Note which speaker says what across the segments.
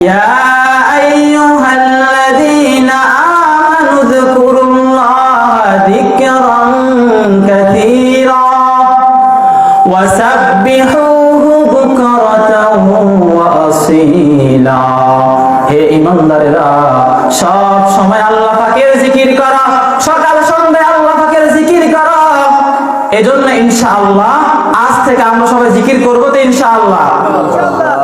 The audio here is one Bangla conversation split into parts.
Speaker 1: يا أيها الذين آمنوا اذكروا الله ذكرا كثيرا وسبحوه بكرة وأصيلا হে ঈমানদারেরা সব সময় আল্লাহ পাকের জিকির করো, সকাল সন্ধ্যায় আল্লাহ পাকের জিকির করো। এজন্য ইনশাআল্লাহ আজ থেকে আমরা সবাই জিকির করব তো ইনশাআল্লাহ।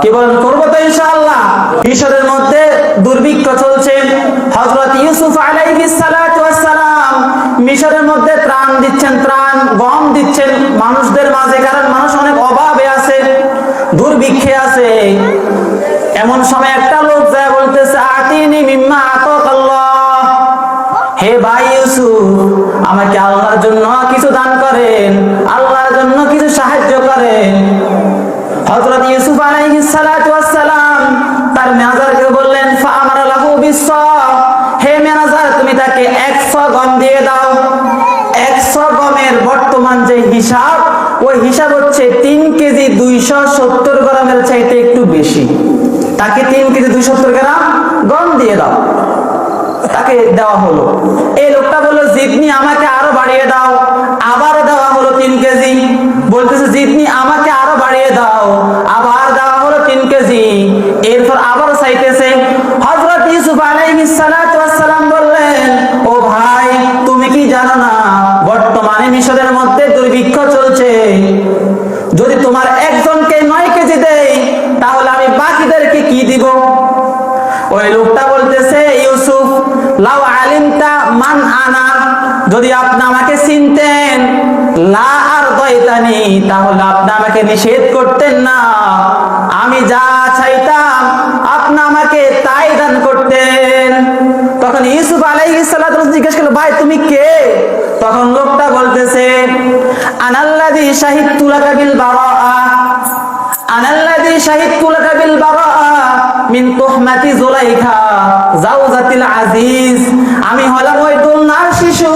Speaker 1: কি বলেন, করব তো ইনশাআল্লাহ। মিশরের মধ্যে দুর্ভিক্ষ চলছে। হযরত ইউসুফ আলাইহিস সালাতু ওয়াস সালাম মিশরের মধ্যে ত্রাণ দিচ্ছেন, ত্রাণ গম দিচ্ছেন মানুষদের মাঝে, কারণ মানুষ অনেক অভাবে আছে, দুর্ভিক্ষে আছে। এমন সময় একটা লোক যায় বলতেছে, আতিনি মিম্মা আতাকাল্লাহ, হে ভাই ইউসুফ আমাকে আল্লাহর জন্য কিছু দান করেন, আল্লাহর জন্য কিছু সাহায্য করেন। হযরত ইউসুফ আলাইহিস সালাতু ওয়াস সালাম তার ম্যানেজারকে বললেন, ফাআমারা লাহু বিস-সা, হে ম্যানেজার তুমি তাকে 100 গম দিয়ে দাও। 100 গমের বর্তমান যে হিসাব, ওই হিসাব হচ্ছে 3 কেজি 270 গ্রামের চাইতে একটু বেশি। তাকে 3 কেজি 270 গ্রাম গম দিয়ে দাও। তাকে দেওয়া হলো। এই লোকটা বলল, জিতনি আমাকে আরো বাড়িয়ে দাও। আবারও দেওয়া হলো 3 কেজি। বলতেছে, জিতনি আমাকে আরো বাড়িয়ে দাও। আবার দেওয়া হলো 3 কেজি। এরপর আবারও চাইতেছে। হযরত ইউসুফ আলাইহিস সালাতু ওয়াস সালাম বললেন, ও ভাই তুমি কি জানো না বর্তমানে মিশরের মধ্যে দুর্ভিক্ষ চলছে, যদি তোমার একজনকে 9 কেজি দেই তাহলে আমি বাকিদেরকে কি দিব? ওই লোকটা বলতেছে, ইউসুফ লাউ আলিমতা মান আনা, যদি আপনি আমাকে চিনতেন, লা আরদাইতানি, তাহলে আপনি আমাকে নিষেধ করতেন না। আমি যা চাইতাম আপনি আমাকে তাই দান করতেন। তখন ইউসুফ আলাইহিস সালাতু জিজ্ঞেস করলো, ভাই তুমি কে? তখন লোকটা বলতেছে, আনাল্লাযী শাহিদতু লাকা বিল বারাআ, আনাল্লাযী শাহিদতু লাকা বিল বারাআ মিন তুহমাতি যুলাইখা জাওজাতিল আজিজ, আমি হলাম ওই দোলনার শিশু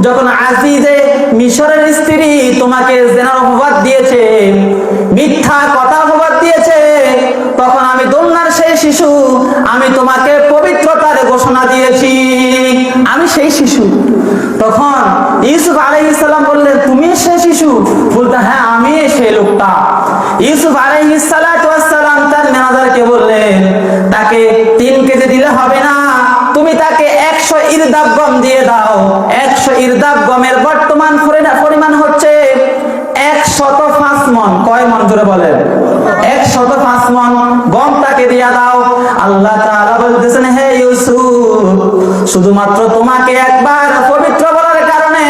Speaker 1: যখন আজিজে মিশরের স্ত্রী তোমাকে জিনার অপবাদ দিয়েছে, মিথ্যা কথা অপবাদ দিয়েছে, তখন আমি দোলনার সেই শিশু, আমি তোমাকে পবিত্রতার ঘোষণা দিয়েছি, আমি সেই শিশু। তখন ইউসুফ আলাইহিস সালাম বললেন, তুমি সেই শিশু? বলতে, হ্যাঁ আমি সেই লোকটা। ইউসুফ আলাইহিস সালাতু ওয়াস সালাম তার ম্যানেজারকে বললেন, তাকে 3 কেজি দিলে হবে না, তুমি তাকে 100 ইরদাব গম দিয়ে দাও। 100 ইরদাব গমের বর্তমান পরিমাণ হচ্ছে 105 মণ। কয় মণ জোরে বলেন? 105 মণ গম তাকে দিয়ে দাও। আল্লাহ তাআলা বলতেছেন, হে ইউসুফ শুধুমাত্র তোমাকে একবার পবিত্র বলার কারণে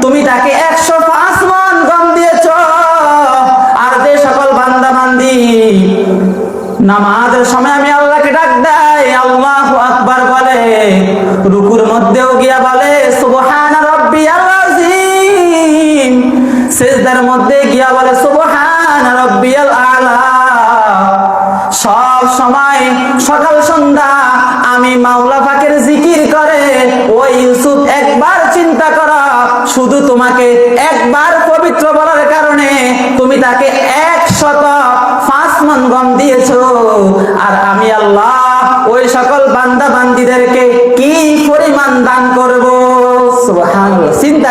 Speaker 1: তুমি তাকে 105 মণ গম দিয়েছো। আর যে সকল বান্দা বান্দি নামাজের সময় আমি আল্লাহকে ডাক দেয়, আল্লাহু আকবার বলে, রুকুর মধ্যেও গিয়া বলে সুবহানা রাব্বিয়াল আযীম, সিজদার মধ্যে গিয়া বলে সুবহানা রাব্বিয়াল আলা, সব সময় সকাল সন্ধ্যা আমি মাওলা পাকের জিকির করে, ওই ইউসুফ একবার চিন্তা করো, শুধু তোমাকে একবার পবিত্র বলার কারণে তুমি তাকে 105 মণ গম দিয়েছো। আর আমি আল্লাহ ওই সকল বান্দা বান্দীদেরকে কি পরিমাণ দান করব? সুবহানাল্লাহ। চিন্তা